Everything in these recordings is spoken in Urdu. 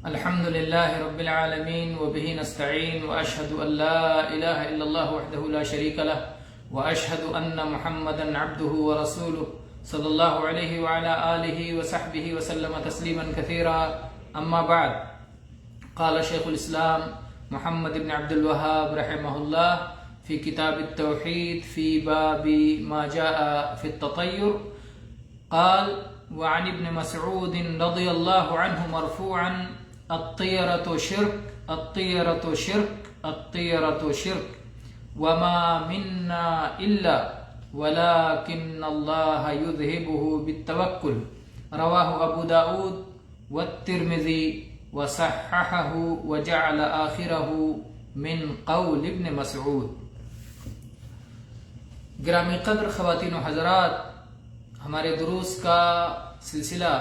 الحمد لله رب العالمين وبه نستعين وأشهد أن لا إله إلا الله وحده لا شريك له وأشهد أن محمدا عبده ورسوله صلى الله عليه وعلى آله وصحبه وسلم تسليما كثيرا. أما بعد، قال شيخ الإسلام محمد بن عبد الوهاب رحمه الله في كتاب التوحيد في باب ما جاء في التطير، قال: وعن ابن مسعود رضي الله عنه مرفوعا: الطيرة شرك، الطيرة شرك، الطيرة شرك، وما منا إلا ولكن الله يذهبه بالتوكل. رواه أبو داود والترمذي وصححه وجعل آخره من قول ابن مسعود. گرامی قدر خواتین و حضرات، ہمارے دروس کا سلسلہ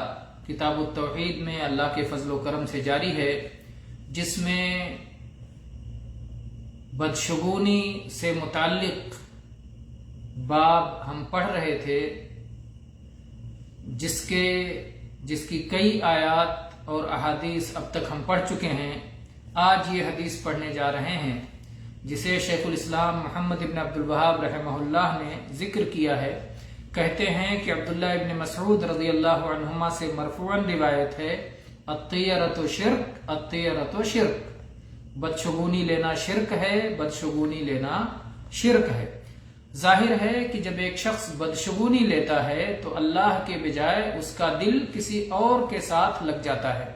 کتاب التوحید میں اللہ کے فضل و کرم سے جاری ہے، جس میں بدشگونی سے متعلق باب ہم پڑھ رہے تھے، جس کی کئی آیات اور احادیث اب تک ہم پڑھ چکے ہیں. آج یہ حدیث پڑھنے جا رہے ہیں جسے شیخ الاسلام محمد ابن عبد الوہاب رحمہ اللہ نے ذکر کیا ہے. کہتے ہیں کہ عبداللہ ابن مسعود رضی اللہ عنہما سے مرفوعاً روایت ہے: الطیرۃ شرک، الطیرۃ شرک، بدشگونی لینا شرک ہے، بدشگونی لینا شرک ہے. ظاہر ہے کہ جب ایک شخص بدشگونی لیتا ہے تو اللہ کے بجائے اس کا دل کسی اور کے ساتھ لگ جاتا ہے،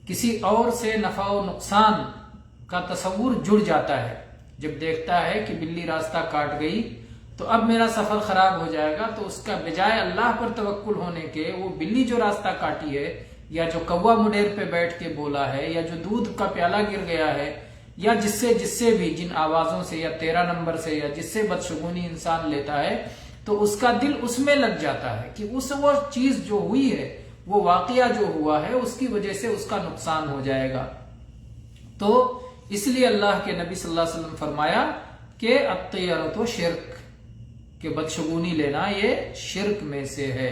کسی اور سے نفع و نقصان کا تصور جڑ جاتا ہے. جب دیکھتا ہے کہ بلی راستہ کاٹ گئی تو اب میرا سفر خراب ہو جائے گا، تو اس کا بجائے اللہ پر توکل ہونے کے وہ بلی جو راستہ کاٹی ہے، یا جو کوا مڈیر پہ بیٹھ کے بولا ہے، یا جو دودھ کا پیالہ گر گیا ہے، یا جس سے بھی جن آوازوں سے، یا 13 نمبر سے، یا جس سے بدشگونی انسان لیتا ہے، تو اس کا دل اس میں لگ جاتا ہے کہ وہ چیز جو ہوئی ہے، وہ واقعہ جو ہوا ہے، اس کی وجہ سے اس کا نقصان ہو جائے گا. تو اس لیے اللہ کے نبی صلی اللہ علیہ وسلم فرمایا کہ الطیرۃ شرک، کہ بدشگونی لینا یہ شرک میں سے ہے.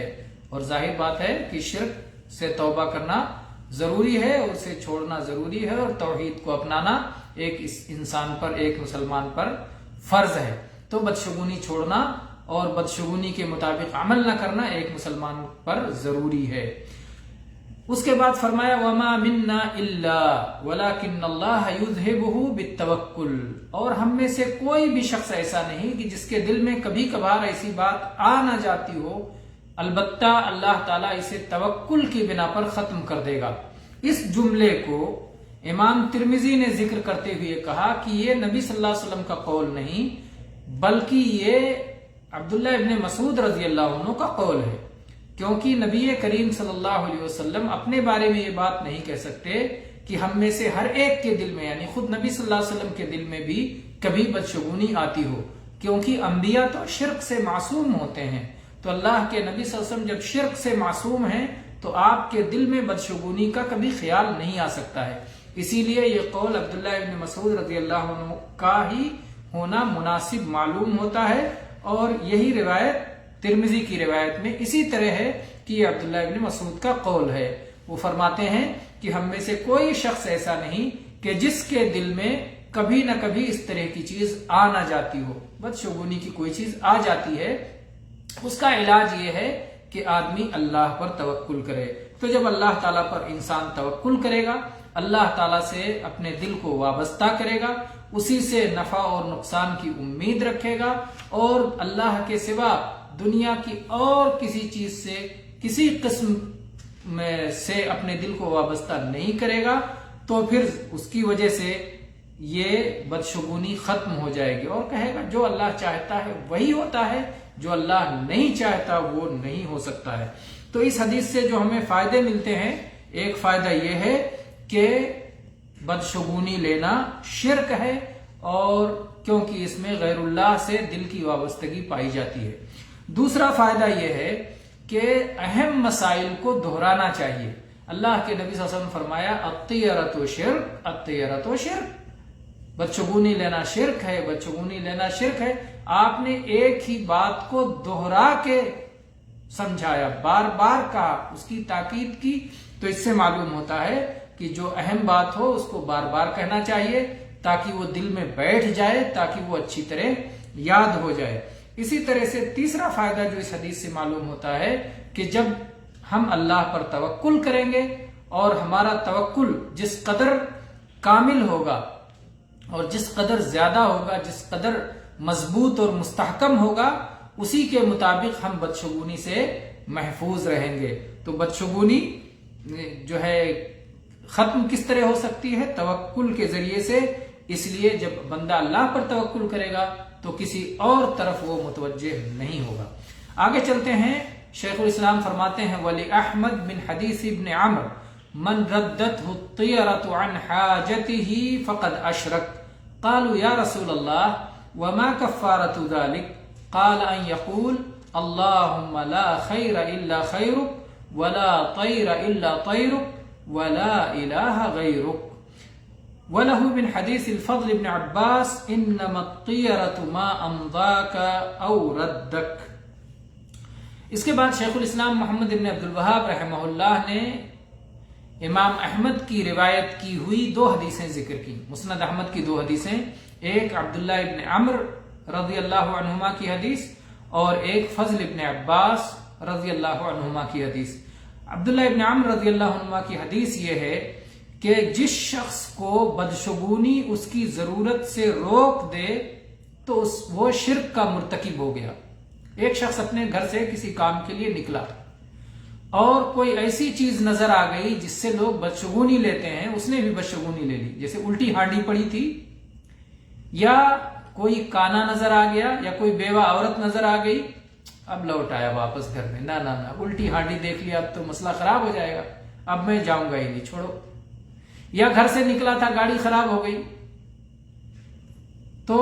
اور ظاہر بات ہے کہ شرک سے توبہ کرنا ضروری ہے اور اسے چھوڑنا ضروری ہے، اور توحید کو اپنانا ایک انسان پر، ایک مسلمان پر فرض ہے. تو بدشگونی چھوڑنا اور بدشگونی کے مطابق عمل نہ کرنا ایک مسلمان پر ضروری ہے. اس کے بعد فرمایا: وما منا الا ولكن الله يذهبه بالتوکل. اور ہم میں سے کوئی بھی شخص ایسا نہیں کہ جس کے دل میں کبھی کبھار ایسی بات آ نہ جاتی ہو، البتہ اللہ تعالیٰ اسے توکل کی بنا پر ختم کر دے گا. اس جملے کو امام ترمذی نے ذکر کرتے ہوئے کہا کہ یہ نبی صلی اللہ علیہ وسلم کا قول نہیں، بلکہ یہ عبداللہ ابن مسعود رضی اللہ عنہ کا قول ہے. کیونکہ نبی کریم صلی اللہ علیہ وسلم اپنے بارے میں یہ بات نہیں کہہ سکتے کہ ہم میں سے ہر ایک کے دل میں، یعنی خود نبی صلی اللہ علیہ وسلم کے دل میں بھی کبھی بدشگونی آتی ہو، کیونکہ انبیاء تو شرک سے معصوم ہوتے ہیں. تو اللہ کے نبی صلی اللہ علیہ وسلم جب شرک سے معصوم ہیں تو آپ کے دل میں بدشگونی کا کبھی خیال نہیں آ سکتا ہے. اسی لیے یہ قول عبداللہ ابن مسعود رضی اللہ عنہ کا ہی ہونا مناسب معلوم ہوتا ہے. اور یہی روایت ترمذی کی روایت میں اسی طرح ہے کہ یہ عبداللہ ابن مسعود کا قول ہے. وہ فرماتے ہیں کہ ہم میں سے کوئی شخص ایسا نہیں کہ جس کے دل میں کبھی نہ کبھی اس طرح کی چیز آ نہ جاتی ہو، بدشگونی کی کوئی چیز آ جاتی ہے. اس کا علاج یہ ہے کہ آدمی اللہ پر توکل کرے. تو جب اللہ تعالیٰ پر انسان توکل کرے گا، اللہ تعالیٰ سے اپنے دل کو وابستہ کرے گا، اسی سے نفع اور نقصان کی امید رکھے گا، اور اللہ کے سوا دنیا کی اور کسی چیز سے، کسی قسم سے اپنے دل کو وابستہ نہیں کرے گا، تو پھر اس کی وجہ سے یہ بدشگونی ختم ہو جائے گی، اور کہے گا جو اللہ چاہتا ہے وہی ہوتا ہے، جو اللہ نہیں چاہتا وہ نہیں ہو سکتا ہے. تو اس حدیث سے جو ہمیں فائدے ملتے ہیں، ایک فائدہ یہ ہے کہ بدشگونی لینا شرک ہے، اور کیونکہ اس میں غیر اللہ سے دل کی وابستگی پائی جاتی ہے. دوسرا فائدہ یہ ہے کہ اہم مسائل کو دہرانا چاہیے. اللہ کے نبی صلی اللہ علیہ وسلم فرمایا: الطیرۃ شرک، الطیرۃ شرک، بدشگونی لینا شرک ہے، بدشگونی لینا شرک ہے. آپ نے ایک ہی بات کو دوہرا کے سمجھایا، بار بار کہا، اس کی تاکید کی. تو اس سے معلوم ہوتا ہے کہ جو اہم بات ہو اس کو بار بار کہنا چاہیے تاکہ وہ دل میں بیٹھ جائے، تاکہ وہ اچھی طرح یاد ہو جائے۔ اسی طرح سے تیسرا فائدہ جو اس حدیث سے معلوم ہوتا ہے کہ جب ہم اللہ پر توکل کریں گے اور ہمارا توکل جس قدر کامل ہوگا اور جس قدر زیادہ ہوگا، جس قدر مضبوط اور مستحکم ہوگا، اسی کے مطابق ہم بدشگونی سے محفوظ رہیں گے۔ تو بدشگونی جو ہے ختم کس طرح ہو سکتی ہے؟ توکل کے ذریعے سے۔ اس لیے جب بندہ اللہ پر توکل کرے گا تو کسی اور طرف وہ متوجہ نہیں ہوگا۔ آگے چلتے ہیں، شیخ الاسلام فرماتے ہیں ولی احمد من حدیث ابن عمر من ردته الطیرة عن حاجته فقد اشرک قالوا یا رسول اللہ وما کفارة ذلك قال ان يقول اللهم لا خیر الا خیرک ولا طیر الا طیرک ولا الہ غیرک۔ وله من حديث الفضل بن عباس انما الطيرة ما امضاك او ردك۔ اس کے بعد شیخ الاسلام محمد بن عبد الوہاب رحمہ اللہ نے امام احمد کی روایت کی ہوئی 2 حدیثیں ذکر کی، مسند احمد کی 2 حدیثیں، ایک عبداللہ ابن عمر رضی اللہ عنہما کی حدیث اور ایک فضل ابن عباس رضی اللہ عنہما کی حدیث۔ عبداللہ ابن عمر رضی اللہ عنہما کی حدیث یہ ہے کہ جس شخص کو بدشگونی اس کی ضرورت سے روک دے تو وہ شرک کا مرتکب ہو گیا۔ ایک شخص اپنے گھر سے کسی کام کے لیے نکلا اور کوئی ایسی چیز نظر آ گئی جس سے لوگ بدشگونی لیتے ہیں، اس نے بھی بدشگونی لے لی، جیسے الٹی ہانڈی پڑی تھی یا کوئی کانا نظر آ گیا یا کوئی بیوہ عورت نظر آ گئی، اب لوٹ آیا واپس گھر میں، نہ الٹی ہانڈی دیکھ لیا اب تو مسئلہ خراب ہو جائے گا، اب میں جاؤں گا ہی نہیں، چھوڑو۔ یا گھر سے نکلا تھا گاڑی خراب ہو گئی تو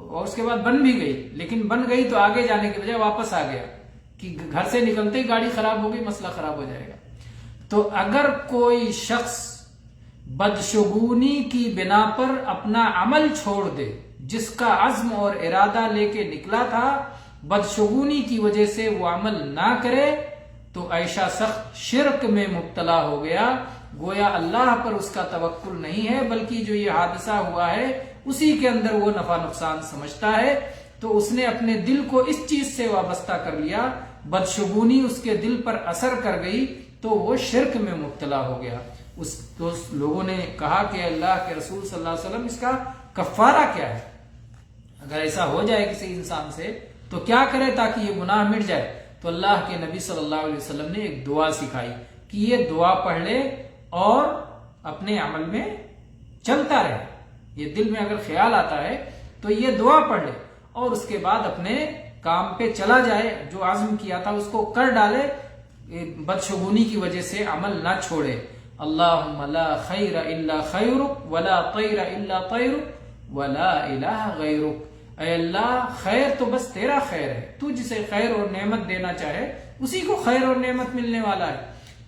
اور اس کے بعد بن بھی گئی، لیکن بن گئی تو آگے جانے کے بجائے واپس آ گیا کہ گھر سے نکلتے ہی گاڑی خراب ہو گئی، مسئلہ خراب ہو جائے گا۔ تو اگر کوئی شخص بدشگونی کی بنا پر اپنا عمل چھوڑ دے، جس کا عزم اور ارادہ لے کے نکلا تھا، بدشگونی کی وجہ سے وہ عمل نہ کرے تو ایسا سخت شرک میں مبتلا ہو گیا، گویا اللہ پر اس کا توکل نہیں ہے بلکہ جو یہ حادثہ ہوا ہے اسی کے اندر وہ نفع نقصان سمجھتا ہے، تو اس نے اپنے دل کو اس چیز سے وابستہ کر لیا، بدشگونی اس کے دل پر اثر کر گئی تو وہ شرک میں مبتلا ہو گیا۔ اس لوگوں نے کہا کہ اللہ کے رسول صلی اللہ علیہ وسلم اس کا کفارہ کیا ہے؟ اگر ایسا ہو جائے کسی انسان سے تو کیا کرے تاکہ یہ گناہ مٹ جائے؟ تو اللہ کے نبی صلی اللہ علیہ وسلم نے ایک دعا سکھائی کہ یہ دعا پڑھ لے اور اپنے عمل میں چلتا رہے، یہ دل میں اگر خیال آتا ہے تو یہ دعا پڑھ لے اور اس کے بعد اپنے کام پہ چلا جائے، جو عزم کیا تھا اس کو کر ڈالے، بدشگونی کی وجہ سے عمل نہ چھوڑے۔ اللہم لا خیر الا خیرک ولا طیر الا طیرک ولا الہ غیرک۔ اے اللہ خیر تو بس تیرا خیر ہے، تو جسے خیر اور نعمت دینا چاہے اسی کو خیر اور نعمت ملنے والا ہے،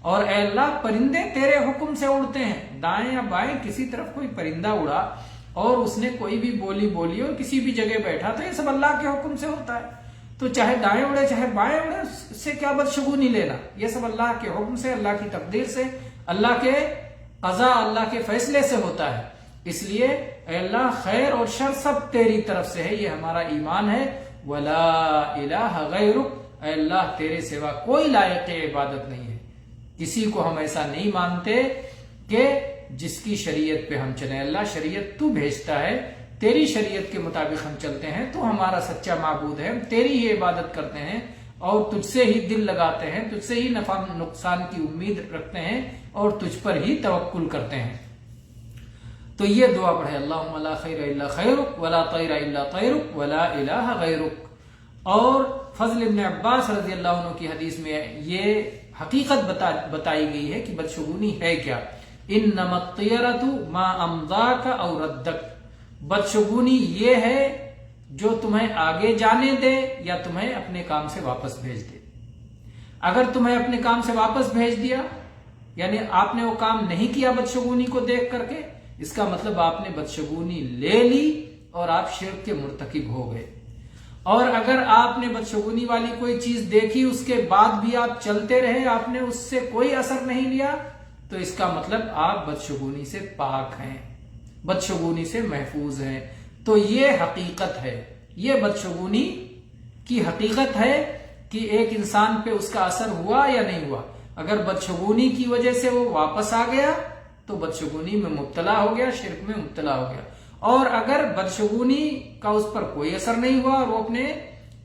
اور اے اللہ پرندے تیرے حکم سے اڑتے ہیں، دائیں یا بائیں کسی طرف کوئی پرندہ اڑا اور اس نے کوئی بھی بولی بولی اور کسی بھی جگہ بیٹھا تو یہ سب اللہ کے حکم سے ہوتا ہے، تو چاہے دائیں اڑے چاہے بائیں اڑے اس سے کیا بدشگونی لینا، یہ سب اللہ کے حکم سے، اللہ کی تقدیر سے، اللہ کے قضاء، اللہ کے فیصلے سے ہوتا ہے۔ اس لیے اے اللہ خیر اور شر سب تیری طرف سے ہے، یہ ہمارا ایمان ہے۔ ولا الہ غیرک، اے اللہ تیرے سوا کوئی لائق عبادت نہیں ہے، کسی کو ہم ایسا نہیں مانتے کہ جس کی شریعت پہ ہم چلیں۔ اللہ شریعت تو بھیجتا ہے، تیری شریعت کے مطابق ہم چلتے ہیں، تو ہمارا سچا معبود ہے، ہم تیری ہی عبادت کرتے ہیں اور تجھ سے ہی دل لگاتے ہیں، تجھ سے ہی نفع نقصان کی امید رکھتے ہیں اور تجھ پر ہی توکل کرتے ہیں۔ تو یہ دعا پڑھے، اللہم لا خیر الا خیرک ولا طیر الا طیرک ولا الہ غیرک۔ اور فضل ابن عباس رضی اللہ عنہ کی حدیث میں یہ حقیقت بتائی گئی ہے کہ بدشگونی ہے کیا۔ انما الطیرۃ ما امضاک او ردک، بدشگونی یہ ہے جو تمہیں آگے جانے دے یا تمہیں اپنے کام سے واپس بھیج دے۔ اگر تمہیں اپنے کام سے واپس بھیج دیا، یعنی آپ نے وہ کام نہیں کیا بدشگونی کو دیکھ کر کے، اس کا مطلب آپ نے بدشگونی لے لی اور آپ شرک کے مرتکب ہو گئے۔ اور اگر آپ نے بدشگونی والی کوئی چیز دیکھی، اس کے بعد بھی آپ چلتے رہے، آپ نے اس سے کوئی اثر نہیں لیا، تو اس کا مطلب آپ بدشگونی سے پاک ہیں، بدشگونی سے محفوظ ہیں۔ تو یہ حقیقت ہے، یہ بدشگونی کی حقیقت ہے کہ ایک انسان پہ اس کا اثر ہوا یا نہیں ہوا۔ اگر بدشگونی کی وجہ سے وہ واپس آ گیا تو بدشگونی میں مبتلا ہو گیا، شرک میں مبتلا ہو گیا، اور اگر بدشگونی کا اس پر کوئی اثر نہیں ہوا اور وہ اپنے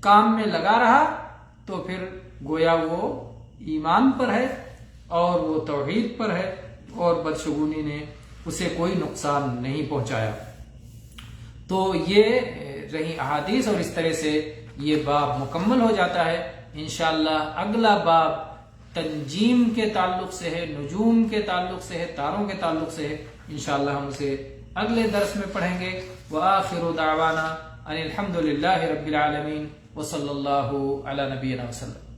کام میں لگا رہا تو پھر گویا وہ ایمان پر ہے اور وہ توحید پر ہے اور بدشگونی نے اسے کوئی نقصان نہیں پہنچایا۔ تو یہ رہی احادیث، اور اس طرح سے یہ باب مکمل ہو جاتا ہے۔ انشاءاللہ اگلا باب تنجیم کے تعلق سے ہے، نجوم کے تعلق سے ہے، تاروں کے تعلق سے ہے۔ انشاءاللہ ہم اسے اگلے درس میں پڑھیں گے۔ وآخر دعوانا ان الحمد للہ رب العالمین وصلی اللہ علی نبینا وسلم۔